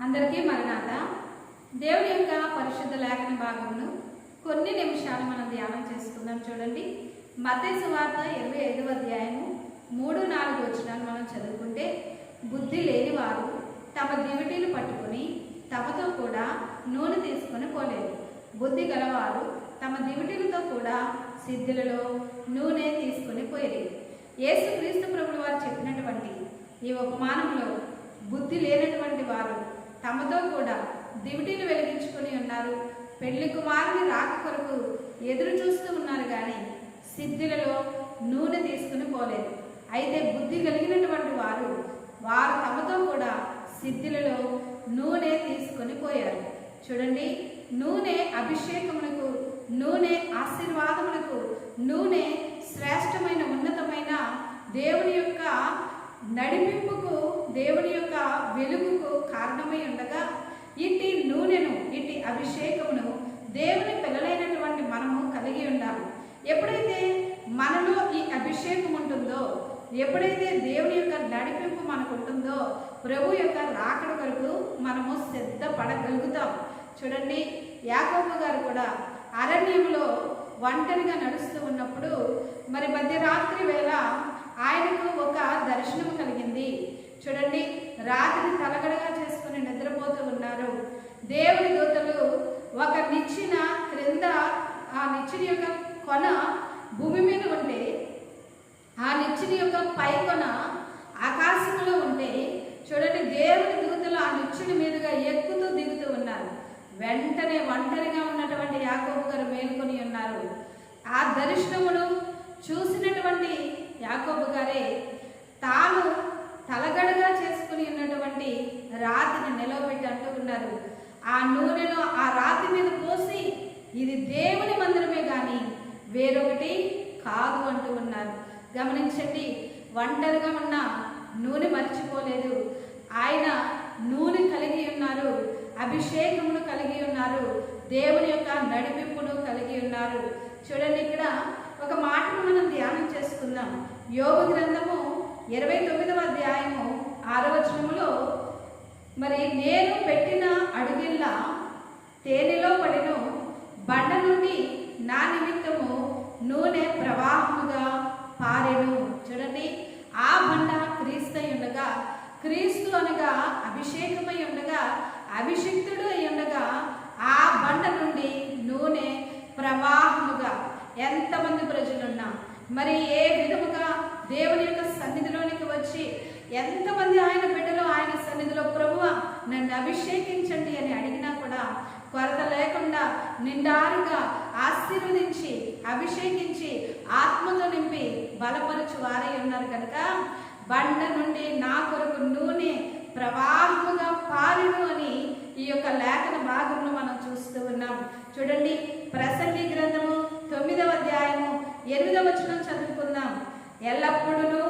అందరికీ మరణాత. దేవుని యొక్క పరిశుద్ధ లేఖన భాగమును కొన్ని నిమిషాలు మనం ధ్యానం చేసుకుందాం. చూడండి, మత్తయి సువార్త 25వ అధ్యాయము 3-4 వచనాలు మనం చదువుకుంటే, బుద్ధి లేని వారు తమ దివిటీలు పట్టుకొని తమతో కూడా నూనె తీసుకొని పోలేదు. బుద్ధి గలవారు తమ దివిటీలతో కూడా సిద్ధులలో నూనె తీసుకొని పోయేది. యేసుక్రీస్తు ప్రభువు వారు చెప్పినటువంటి ఈ ఉపమానంలో బుద్ధి లేనటువంటి వారు తమతో కూడా దివిటీలు వెలిగించుకొని ఉన్నారు. పెళ్లి కుమారుని రాక కొరకు ఎదురు చూస్తూ ఉన్నారు, కానీ సిద్ధులలో నూనె తీసుకుని పోలేదు. అయితే బుద్ధి కలిగినటువంటి వారు తమతో కూడా సిద్ధులలో నూనె తీసుకొని పోయారు. చూడండి, నూనె అభిషేకమునకు, నూనె ఆశీర్వాదములకు, నూనె శ్రేష్టమైన ఉన్నతమైన దేవుని యొక్క నడిపింపుకు, దేవుని యొక్క వెలుగుకు కారణమై ఉండగా, ఇట్టి నూనెను, ఇట్టి అభిషేకమును దేవుని పిల్లలైనటువంటి మనము కలిగి ఉండాలి. ఎప్పుడైతే మనలో ఈ అభిషేకం ఉంటుందో, ఎప్పుడైతే దేవుని యొక్క నడిపింపు మనకు ఉంటుందో, ప్రభు యొక్క రాకడ కొరకు మనము సిద్ధపడగలుగుతాం. చూడండి, యాకోబు గారు కూడా అరణ్యంలో ఒంటరిగా నడుస్తూ ఉన్నప్పుడు మరి మధ్యరాత్రి వేళ ఆయనకు ఒక దర్శనం కలిగింది. చూడండి, రాత్రి తలగడగా చేసుకుని నిద్రపోతూ ఉన్నారు. దేవుని దూతలు ఒక నిచ్చెన క్రింద, ఆ నిచ్చెన యొక్క కొన భూమి మీద ఉంటే, ఆ నిచ్చెన యొక్క పై కొన ఆకాశంలో ఉంటే, చూడండి, దేవుని దూతలు ఆ నిచ్చెన మీదుగా ఎక్కుతూ దిగుతూ ఉన్నారు. వెంటనే ఒంటరిగా ఉన్నటువంటి యాకోబు గారు మేల్కొని ఉన్నారు. ఆ దర్శనమును చూసినటువంటి యాకోబు గారే తాను తలగడగా చేసుకుని ఉన్నటువంటి రాతిని నిలవబెట్టి అంటూ ఉన్నారు, ఆ నూనెను ఆ రాతి మీద పోసి, ఇది దేవుని మందిరమే కానీ వేరొకటి కాదు అంటూ ఉన్నారు. గమనించండి, ఒంటరిగా ఉన్న నూనె మర్చిపోలేదు. ఆయన నూనె కలిగి ఉన్నారు, అభిషేకమును కలిగి ఉన్నారు, దేవుని యొక్క నడిపింపును కలిగి ఉన్నారు. చూడండి, ఇక్కడ ఒక మాటను మనం ధ్యానం చేసుకుందాం. యోబు గ్రంథము 29వ అధ్యాయము 6వ వచనములో, మరి నేను పెట్టిన అడుగిల్లా తేనెలో పడిను, బండ నుండి నా నిమిత్తము నూనె ప్రవాహముగా పారెను. చూడండి, ఆ బండ క్రీస్తు అయి ఉండగా, క్రీస్తు అనగా అభిషేకమై ఉండగా, అభిషిక్తుడు అయి ఉండగా, ఆ బండ నుండి నూనె ప్రవాహముగా ఎంతమంది ప్రజలున్నా, మరి ఏ విధముగా దేవుని యొక్క సన్నిధిలోనికి వచ్చి ఎంతమంది ఆయన బిడ్డలు ఆయన సన్నిధిలో ప్రభువా నన్ను అభిషేకించండి అని అడిగినా కూడా కొరత లేకుండా నిండారుగా ఆశీర్వదించి, అభిషేకించి, ఆత్మతో నింపి బలపరచు వారై ఉన్నారు కనుక, బండ నుండి నా కొరకు నూనె ప్రవాహముగా పారెను అని ఈ యొక్క లేఖన భాగంలో మనం చూస్తూ ఉన్నాం. చూడండి, ప్రసంగి గ్రంథము 9వ అధ్యాయము 8వ వచనం చదువుకుందాం. ఎల్లప్పుడూ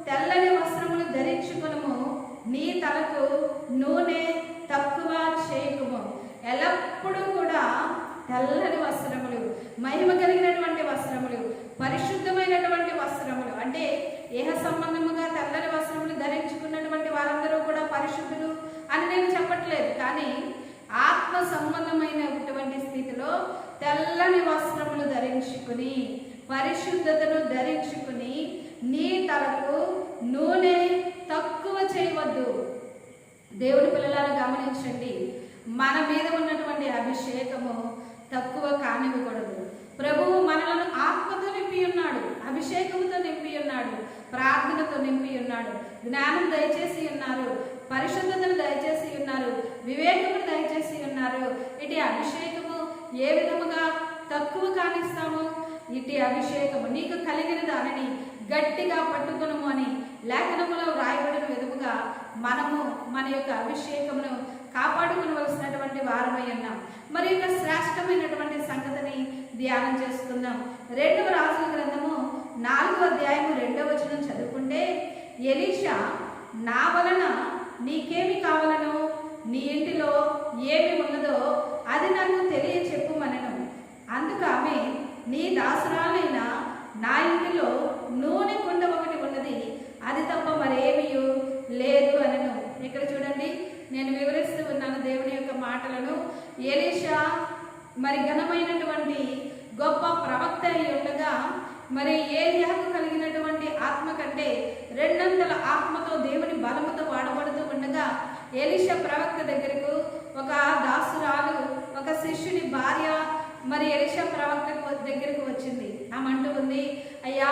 తెల్లని వస్త్రములు ధరించుకును, నీ తలకు నూనె తక్కువ చేయకుము. ఎల్లప్పుడూ కూడా తెల్లని వస్త్రములు, మహిమ కలిగినటువంటి వస్త్రములు, పరిశుద్ధమైనటువంటి వస్త్రములు, అంటే ఏహ సంబంధముగా తెల్లని వస్త్రములు ధరించుకున్నటువంటి వారందరూ కూడా పరిశుద్ధులు అని నేను చెప్పట్లేదు, కానీ ఆత్మ సంబంధమైనటువంటి స్థితిలో తెల్లని వస్త్రములు ధరించుకుని, పరిశుద్ధతను ధరించుకుని, నీ తలకు నూనె తక్కువ చేయవద్దు. దేవుని పిల్లలారా గమనించండి, మన మీద ఉన్నటువంటి అభిషేకము తక్కువ కానివ్వకూడదు. ప్రభువు మనలను ఆత్మతో నింపి ఉన్నాడు, అభిషేకముతో నింపి ఉన్నాడు, ప్రార్థనతో నింపి ఉన్నాడు, జ్ఞానం దయచేసి ఉన్నారు, పరిశుద్ధతను దయచేసి ఉన్నారు, వివేకమును దయచేసి ఉన్నారు. ఇటు అభిషేకము ఏ విధముగా తక్కువ కానిస్తామో, ఇటు అభిషేకము నీకు కలిగిన దానిని గట్టిగా పట్టుకునము అని లేఖనములో రాయబడిన విధముగా మనము మన యొక్క అభిషేకమును కాపాడుకునవలసినటువంటి వారమై ఉన్నాం. మరి యొక్క శ్రేష్టమైనటువంటి సంగతిని ధ్యానం చేసుకుందాం. 2వ రాజుల గ్రంథము 4వ అధ్యాయము 2వ వచనం చదువుకుంటే, ఎలీషా నా వలన నీకేమి కావాలనో, నీ ఇంటిలో ఏమి ఉన్నదో అది నాకు తెలియచెప్పుమనెను. అందుకు ఆమె, నీ దాసురాలైన నా ఇంటిలో నూనె కుండ ఒకటి ఉన్నది, అది తప్ప మరేమీ లేదు అనెను. ఇక్కడ చూడండి, నేను వివరిస్తూ ఉన్నాను దేవుని యొక్క మాటలను. ఎలీషా మరి ఘనమైనటువంటి గొప్ప ప్రవక్త అయి ఉండగా మరి ఏలియాకు కలిగినటువంటి ఆత్మ కంటే రెండంతల ఆత్మతో దేవుని బలముతో వాడబడుతూ ఉండగా ఎలీషా ప్రవక్త దగ్గరకు ఒక దాసురాలు, ఒక శిష్యుని భార్య మరి ఎలీషా ప్రవక్త దగ్గరకు వచ్చింది. ఆమె అంటూ ఉంది, అయ్యా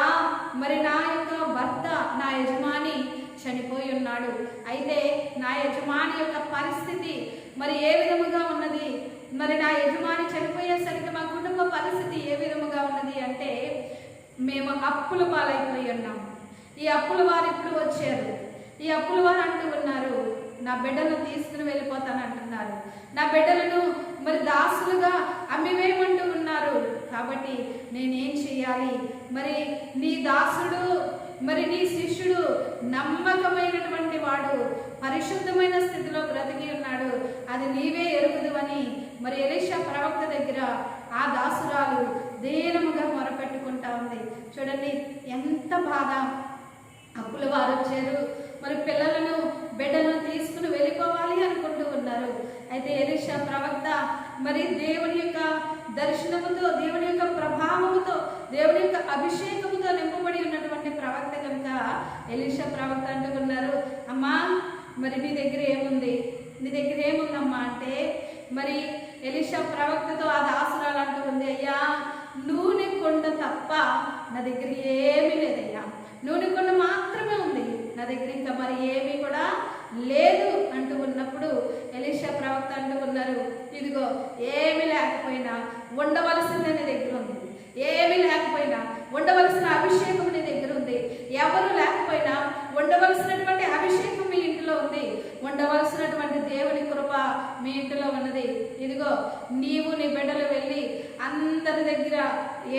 మరి నా యొక్క భర్త, నా యజమాని చనిపోయి ఉన్నాడు. అయితే నా యజమాని యొక్క పరిస్థితి మరి ఏ విధముగా ఉన్నది, మరి నా యజమాని చనిపోయేసరికి మా కుటుంబ పరిస్థితి ఏ విధముగా ఉన్నది అంటే, మేము అప్పుల పాలైపోయి ఉన్నాం. ఈ అప్పుల వారు ఇప్పుడు వచ్చారు. ఈ అప్పుల వారు అంటూ ఉన్నారు, నా బిడ్డలను తీసుకుని వెళ్ళిపోతాను అంటున్నారు. నా బిడ్డలను మరి దాసులుగా అమ్మివేయమంటూ ఉన్నారు. కాబట్టి నేనేం చెయ్యాలి? మరి నీ దాసుడు, మరి నీ శిష్యుడు నమ్మకమైనటువంటి వాడు, పరిశుద్ధమైన స్థితిలో బ్రతికి ఉన్నాడు, అది నీవే ఎరుగుదు అని మరి ఎలీషా ప్రవక్త దగ్గర ఆ దాసురాలు దీనముగా మొరపెట్టుకుంటా ఉంది. చూడండి ఎంత బాధ. అప్పుల వారు వచ్చారు, మరి పిల్లలను బిడ్డలను తీసుకుని వెళ్ళిపోవాలి అనుకుంటూ ఉన్నారు. అయితే ఎలీషా ప్రవక్త మరి దేవుని యొక్క దర్శనముతో, దేవుని యొక్క ప్రభావముతో, దేవుని యొక్క అభిషేకముతో నింపబడి ఉన్నటువంటి ప్రవక్త కనుక ఎలీషా ప్రవక్త అంటూ ఉన్నారు, అమ్మా మరి నీ దగ్గర ఏముంది, నీ దగ్గర ఏముందమ్మా అంటే, మరి ఎలీషా ప్రవక్తతో ఆ దాసురాలు అంటూ ఉంది, అయ్యా నూనె కొండ తప్ప నా దగ్గర ఏమీ లేదయ్యా, నూనె కొండ మాత్రమే ఉంది, నా దగ్గర ఇంకా మరి ఏమీ కూడా లేదు అంటూ ఉన్నప్పుడు ఎలీషా ప్రవక్త అంటూ ఉన్నారు, ఇదిగో ఏమీ లేకపోయినా ఉండవలసింది నీ దగ్గర ఉంది, ఏమీ లేకపోయినా ఉండవలసిన అభిషేకం నీ దగ్గర ఉంది, ఎవరు లేకపోయినా ఉండవలసినటువంటి అభిషేకం మీ ఇంటిలో ఉంది, ఉండవలసినటువంటి దేవుని కృప మీ ఇంటిలో ఉన్నది. ఇదిగో నీవు నీ బిడ్డలు వెళ్ళి అందరి దగ్గర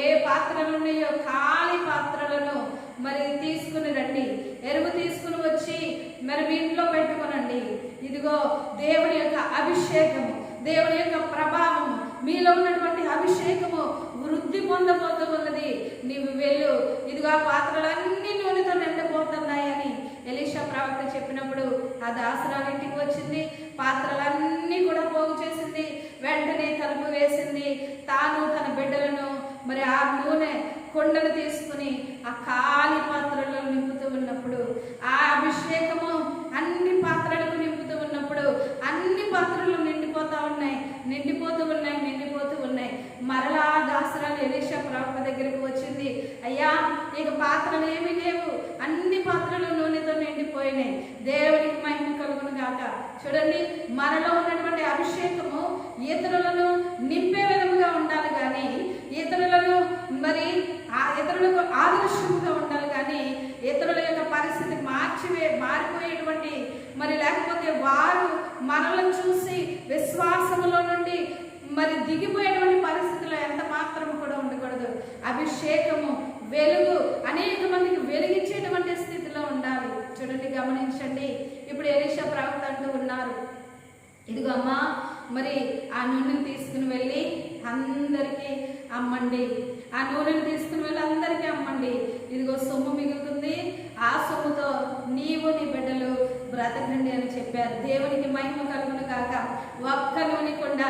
ఏ పాత్రలు ఉన్నాయో ఖాళీ పాత్రలను మరి తీసుకుని రండి, ఎరువు తీసుకుని వచ్చి మరి మీ ఇంట్లో పెట్టుకోనండి. ఇదిగో దేవుని యొక్క అభిషేకము, దేవుని యొక్క ప్రభావము, మీలో ఉన్నటువంటి అభిషేకము వృద్ధి పొందబోతూ ఉన్నది. నీవు వెళ్ళు, ఇదిగో ఆ పాత్రలన్నీ నూనెతో నిండిపోతున్నాయని ఎలీషా ప్రవక్త చెప్పినప్పుడు ఆ దాసురాలు ఇంటికి వచ్చింది, పాత్రలన్నీ కూడా పోగు చేసింది, వెంటనే తలుపు వేసింది, తాను తన బిడ్డలను మరి ఆ నూనె కొండను తీసుకుని ఆ ఖాళీ పాత్రలో నింపుతూ ఉన్నప్పుడు, ఆ అభిషేకము అన్ని పాత్రలకు నింపుతూ ఉన్నప్పుడు అన్ని పాత్రలు నిండిపోతూ ఉన్నాయి, నిండిపోతూ ఉన్నాయి, నిండిపోతూ ఉన్నాయి. మరలా దాసురాలు ఎలీషా ప్రవక్త దగ్గరకు వచ్చింది, అయ్యా ఇక పాత్రలు ఏమీ లేవు, అన్ని పాత్రలు నూనెతో నిండిపోయినాయి, దేవునికి మహిమ కలుగును గాక. చూడండి, మనలో ఉన్నటువంటి అభిషేకము ఇతరులను నింపే విధముగా ఉండాలి కానీ, ఇతరులను మరి ఇతరులకు ఆదర్శంగా ఉండాలి కానీ, ఇతరుల యొక్క పరిస్థితి మారిపోయేటువంటి మరి లేకపోతే వారు మనలను చూసి విశ్వాసములో నుండి మరి దిగిపోయేటువంటి పరిస్థితిలో ఎంత మాత్రం కూడా ఉండకూడదు. అభిషేకము, వెలుగు అనేక మందికి వెలిగించేటువంటి స్థితిలో ఉండాలి. చూడండి, గమనించండి. ఇప్పుడు ఎలీషా ప్రవక్త అంటూ ఉన్నారు, ఇదిగో అమ్మా మరి ఆ నూనెను తీసుకుని వెళ్ళి అందరికీ అమ్మండి, ఆ నూనెను తీసుకుని వెళ్ళి అందరికీ అమ్మండి, ఇదిగో సొమ్ము మిగులుతుంది, ఆ సొమ్ముతో నీవు నీ బిడ్డలు బ్రతకండి అని చెప్పారు. దేవునికి మహిమ కలుగును కాక. ఒక్క నూనె కొండ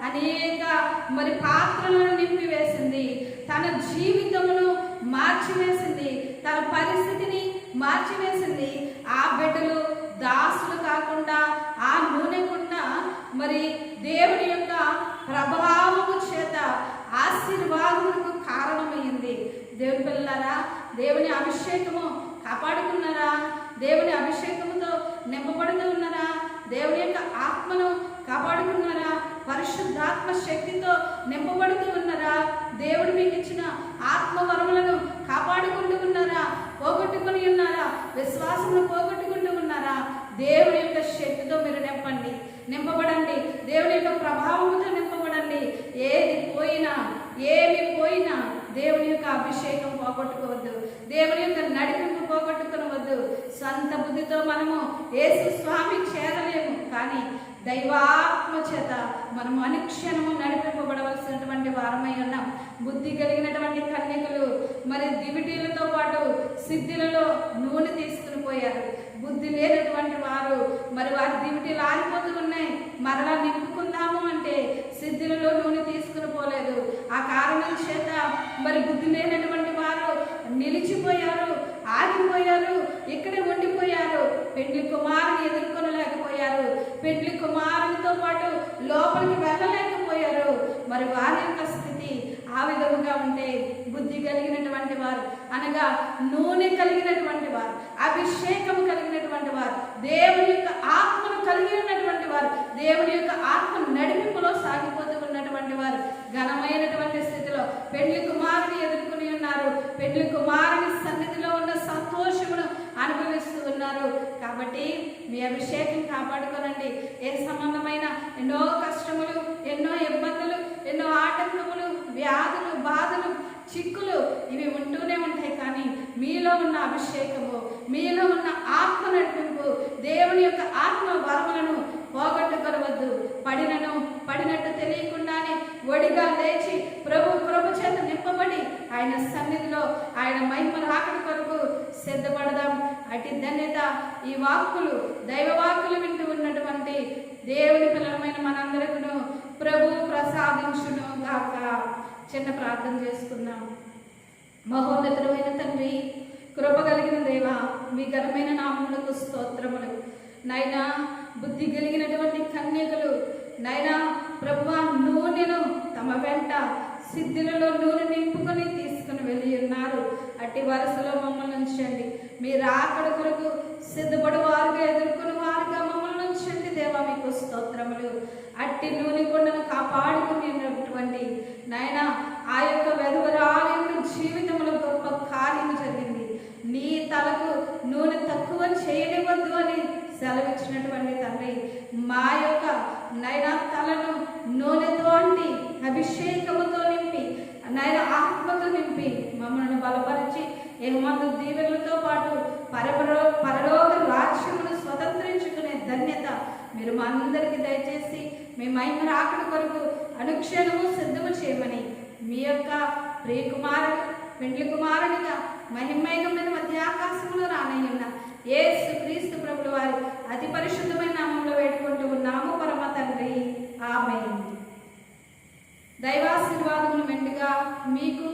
అనేక మరి పాత్రలను నింపివేసింది, తన జీవితమును మార్చివేసింది, తన పరిస్థితిని మార్చివేసింది. ఆ బిడ్డలు దాసులు కాకుండా ఆ నూనె కుండ మరి దేవుని యొక్క ప్రభావము చేత ఆశీర్వాదములకు కారణమైంది. దేవుని పిల్లలారా, దేవుని అభిషేకము కాపాడుకున్నారా? దేవుని అభిషేకముతో నింపబడుతూ ఉన్నారా? దేవుని యొక్క ఆత్మను కాపాడుకున్నారా? పరిశుద్ధాత్మ శక్తితో నింపబడుతూ ఉన్నారా? దేవుడు మీకు ఇచ్చిన ఆత్మవరములను కాపాడుకుంటూ ఉన్నారా? పోగొట్టుకుని ఉన్నారా? విశ్వాసమును పోగొట్టుకుంటూ ఉన్నారా? దేవుని యొక్క శక్తితో మీరు నింపబడండి, దేవుని యొక్క ప్రభావముతో నింపబడండి. ఏది పోయినా, ఏమి పోయినా దేవుని యొక్క అభిషేకం పోగొట్టుకోవద్దు, దేవుని యొక్క నడిపింపు పోగొట్టుకునవద్దు. సొంత బుద్ధితో మనము యేసు స్వామి చేరలేము, కానీ దైవాత్మ చేత మనము అనుక్షణము నడిపింపబడవలసినటువంటి వారమై ఉన్నాం. బుద్ధి కలిగినటువంటి కన్యకులు మరి దివిటీలతో పాటు సిద్ధిలలో నూనె తీసుకుని పోయారు. బుద్ధి లేనటువంటి వారు మరి వారి దివిటీలు ఆరిపోతూ ఉన్నాయి. మరలా నింపుకుందాము అంటే సిద్ధులలో నూనె తీసుకుని పోలేదు. ఆ కారణం చేత మరి బుద్ధి లేనటువంటి వారు నిలిచిపోయారు, ఆగిపోయారు, ఇక్కడే ఉండిపోయారు. పెండ్లి కుమారుని ఎదుర్కొనలేకపోయారు. పెండ్లి కుమారునితో పాటు లోపలికి వెళ్ళలేకపోయారు. మరి వారి యొక్క స్థితి ఆ విధముగా ఉంటే బుద్ధి కలిగినటువంటి వారు అనగా నూనె కలిగినటువంటి వారు, అభిషేకము కలిగినటువంటి వారు, దేవుని యొక్క ఆత్మను కలిగి ఉన్నటువంటి వారు, దేవుని యొక్క ఆత్మ నడిపింపులో సాగిపోతూ ఉన్నటువంటి వారు ఘనమైనటువంటి స్థితిలో పెండ్లి కుమారుని ఎదుర్కొని ఉన్నారు. పెండ్లి కుమారుని సన్నిధిలో ఉన్న సంతోషమును అనుభవిస్తూ ఉన్నారు. కాబట్టి మీ అభిషేకం కాపాడుకోనండి. ఏ సంబంధమైన ఎన్నో కష్టములు, ఎన్నో ఇబ్బందులు, ఎన్నో ఆటంకములు, వ్యాధులు, బాధలు, చిక్కులు ఇవి ఉంటూనే ఉంటాయి. కానీ మీలో ఉన్న అభిషేకము, మీలో ఉన్న ఆత్మ నడిపింపు, దేవుని యొక్క ఆత్మ వరములను పోగొట్టుకొనవద్దు. పడినట్టు తెలియకుండానే ఒడిగా లేచి ప్రభు చేత నింపబడి ఆయన సన్నిధిలో ఆయన మహిమ రాకడ కొరకు సిద్ధపడదాం. అటు ధన్యత ఈ వాక్కులు, దైవ వాక్కులు వింటూ ఉన్నటువంటి దేవుని పిల్లలమైన మనందరికీ ప్రభు ప్రసాదించును గాక. చిన్న ప్రార్థన చేసుకుందాం. మహోన్నతమైన తండ్రి, కృప కలిగిన దేవ, మీ ఘనమైన నామములకు స్తోత్రములు. నైనా బుద్ధి కలిగినటువంటి కన్యకలు నైనా ప్రభువా నూనెను తమ వెంట సిద్ధులలో నూనె నింపుకొని తీసుకుని వెళ్ళి ఉన్నారు. అట్టి వరుసలో మమ్మల్ని ఉంచండి. మీరు ఆకడ కొరకు సిద్ధపడి వారుగా ఎదుర్కొని వారుగా మమ్మల్ని ఉంచండి దేవా, మీకు స్తోత్రములు. అట్టి నూనె కొండను కాపాడుకునేటువంటి నాయన ఆ యొక్క వెధవరాలి యొక్క జీవితంలో గొప్ప కార్యం జరిగింది. నీ తలకు నూనె తక్కువ చేయనివ్వద్దు అని సెలవిచ్చినటువంటి తండ్రి, మా యొక్క నైనా తలను నూనెతో అంటి అభిషేకముతో నింపి నైనా ఆత్మతో నింపి మమ్మల్ని బలపరిచి ఏమందు దీవెనలతో పాటు పరలోక రాజ్యమును స్వతంత్రించుకునే ధన్యత మీరు మా అందరికీ దయచేసి మీ మహిమ రాకడ కొరకు అనుక్షణము సిద్ధము చేయమని మీ యొక్క ప్రియకుమారుడు పెండ్లి కుమారుడిగా మహిమమైన మధ్య ఆకాశంలో రానయ్యున్న యేసు క్రీస్తు ప్రభుల వారి అతి పరిశుద్ధమైన నామంలో వేడుకుంటూ ఉన్నాము పరమ తండ్రి, ఆమేన్. దైవాశీర్వాదములు మెండుగా మీకు